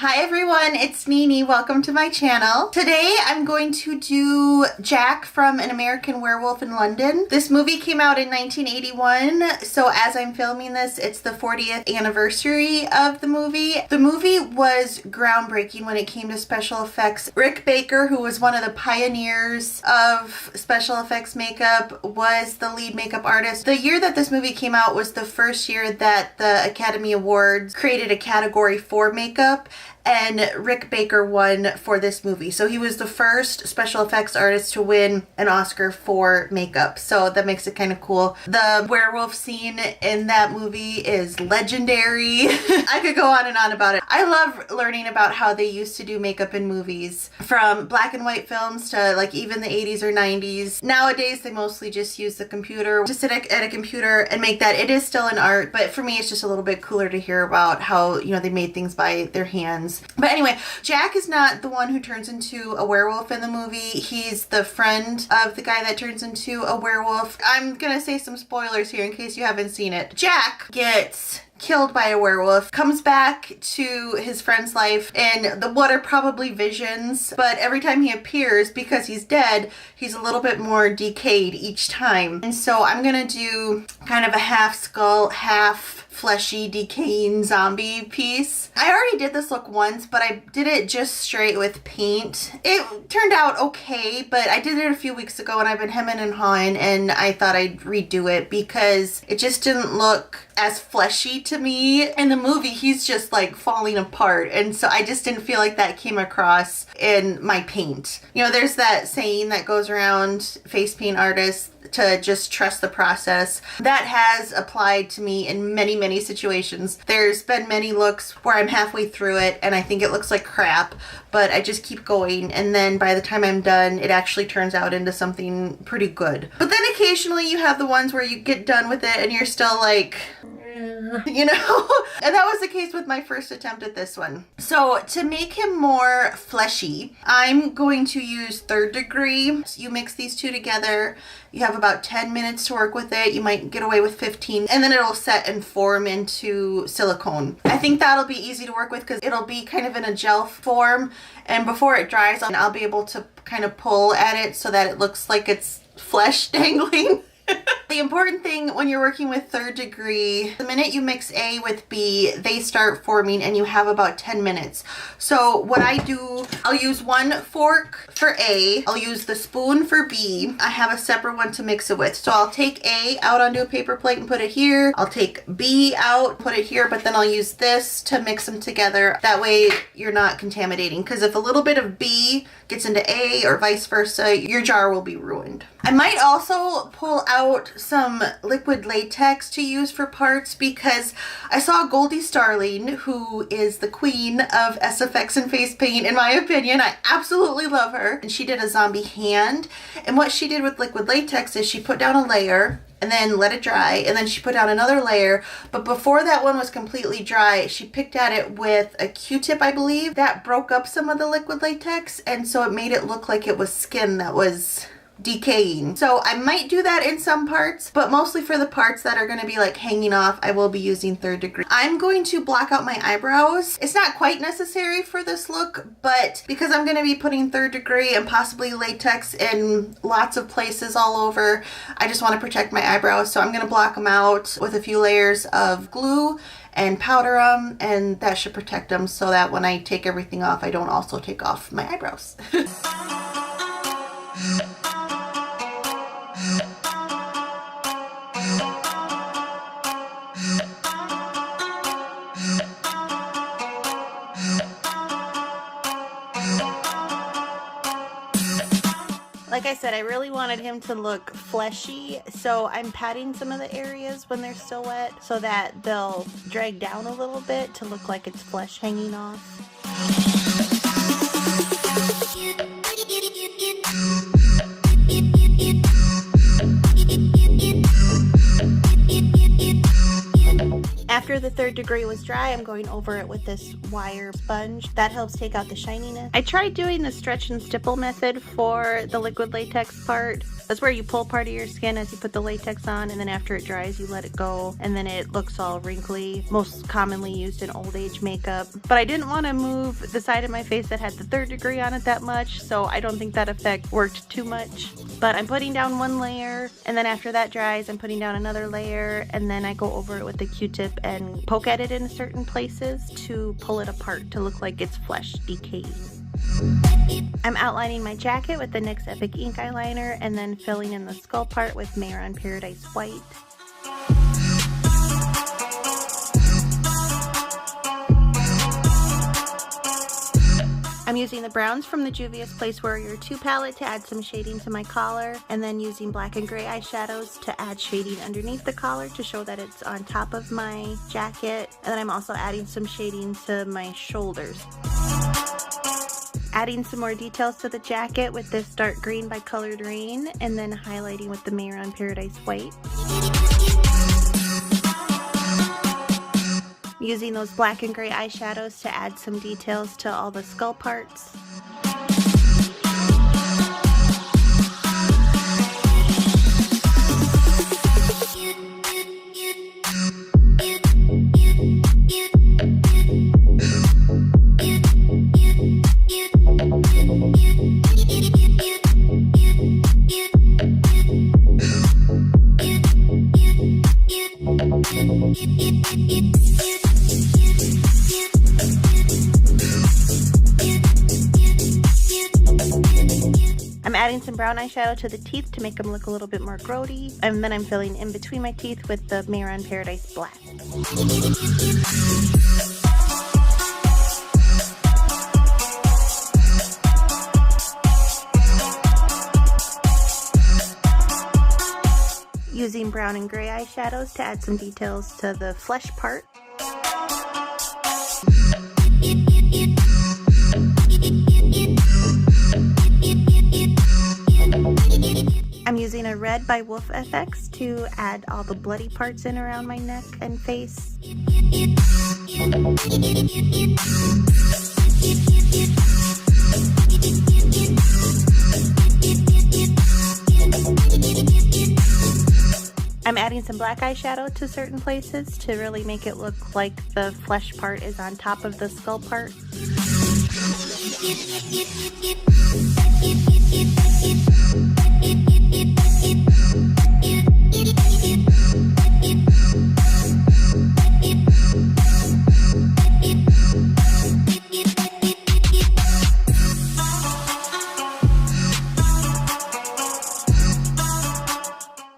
Hi everyone, it's Nini. Welcome to my channel. Today I'm going to do Jack from An American Werewolf in London. This movie came out in 1981, so as I'm filming this, it's the 40th anniversary of the movie. The movie was groundbreaking when it came to special effects. Rick Baker, who was one of the pioneers of special effects makeup, was the lead makeup artist. The year that this movie came out was the first year that the Academy Awards created a category for makeup, and Rick Baker won for this movie. So he was the first special effects artist to win an Oscar for makeup. So that makes it kind of cool. The werewolf scene in that movie is legendary. I could go on and on about it. I love learning about how they used to do makeup in movies, from black and white films to like even the 80s or 90s. Nowadays they mostly just use the computer, just sit at a computer and make that. It is still an art, but for me it's just a little bit cooler to hear about how, you know, they made things by their hands. But anyway, Jack is not the one who turns into a werewolf in the movie. He's the friend of the guy that turns into a werewolf. I'm gonna say some spoilers here in case you haven't seen it. Jack gets killed by a werewolf, comes back to his friend's life in what are probably visions, but every time he appears, because he's dead, he's a little bit more decayed each time. And so I'm gonna do kind of a half skull, half fleshy, decaying zombie piece. I already did this look once, but I did it just straight with paint. It turned out okay, but I did it a few weeks ago and I've been hemming and hawing, and I thought I'd redo it because it just didn't look as fleshy to me. In the movie, he's just like falling apart, and so I just didn't feel like that came across in my paint. You know, there's that saying that goes around face paint artists to just trust the process. That has applied to me in many situations. There's been many looks where I'm halfway through it and I think it looks like crap, but I just keep going, and then by the time I'm done, it actually turns out into something pretty good. But then occasionally you have the ones where you get done with it and you're still like, you know? And that was the case with my first attempt at this one. So to make him more fleshy, I'm going to use 3rd degree. So you mix these two together. You have about 10 minutes to work with it. You might get away with 15, and then it'll set and form into silicone. I think that'll be easy to work with because it'll be kind of in a gel form, and before it dries, I'll be able to kind of pull at it so that it looks like it's flesh dangling. The important thing when you're working with 3rd degree, the minute you mix A with B, they start forming and you have about 10 minutes. So what I do, I'll use one fork for A, I'll use the spoon for B, I have a separate one to mix it with. So I'll take A out onto a paper plate and put it here, I'll take B out, put it here, but then I'll use this to mix them together. That way you're not contaminating, because if a little bit of B gets into A or vice versa, your jar will be ruined. I might also pull out some liquid latex to use for parts, because I saw Goldie Starling, who is the queen of SFX and face paint in my opinion. I absolutely love her. And she did a zombie hand. And what she did with liquid latex is she put down a layer and then let it dry, and then she put down another layer. But before that one was completely dry, she picked at it with a Q-tip, I believe. That broke up some of the liquid latex, and so it made it look like it was skin that was decaying. So I might do that in some parts, but mostly for the parts that are going to be like hanging off, I will be using 3rd degree. I'm going to block out my eyebrows. It's not quite necessary for this look, but because I'm going to be putting 3rd degree and possibly latex in lots of places all over, I just want to protect my eyebrows. So I'm going to block them out with a few layers of glue and powder them, and that should protect them so that when I take everything off, I don't also take off my eyebrows. Like I said, I really wanted him to look fleshy, so I'm patting some of the areas when they're still wet so that they'll drag down a little bit to look like it's flesh hanging off. After After the 3rd degree was dry, I'm going over it with this wire sponge. That helps take out the shininess. I tried doing the stretch and stipple method for the liquid latex part. That's where you pull part of your skin as you put the latex on, and then after it dries, you let it go, and then it looks all wrinkly, most commonly used in old age makeup. But I didn't want to move the side of my face that had the 3rd degree on it that much, so I don't think that effect worked too much. But I'm putting down one layer, and then after that dries, I'm putting down another layer, and then I go over it with a Q-tip and poke at it in certain places to pull it apart to look like it's flesh decaying. I'm outlining my jacket with the NYX Epic Ink eyeliner and then filling in the skull part with Mehron Paradise White. I'm using the browns from the Juvia's Place Warrior 2 palette to add some shading to my collar, and then using black and gray eyeshadows to add shading underneath the collar to show that it's on top of my jacket. And then I'm also adding some shading to my shoulders. Adding some more details to the jacket with this dark green by Colored Raine, and then highlighting with the Mehron Paradise White. Using those black and gray eyeshadows to add some details to all the skull parts. I'm adding some brown eyeshadow to the teeth to make them look a little bit more grody, and then I'm filling in between my teeth with the Mehron Paradise Black. Using brown and gray eyeshadows to add some details to the flesh part. I'm using a red by Wolfe FX to add all the bloody parts in around my neck and face. I'm adding some black eyeshadow to certain places to really make it look like the flesh part is on top of the skull part.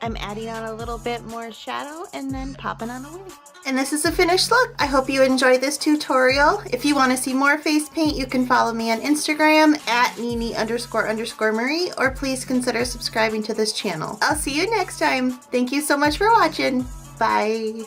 I'm adding on a little bit more shadow and then popping on a wig. And this is the finished look. I hope you enjoyed this tutorial. If you want to see more face paint, you can follow me on Instagram at Nini__Marie, or please consider subscribing to this channel. I'll see you next time. Thank you so much for watching. Bye.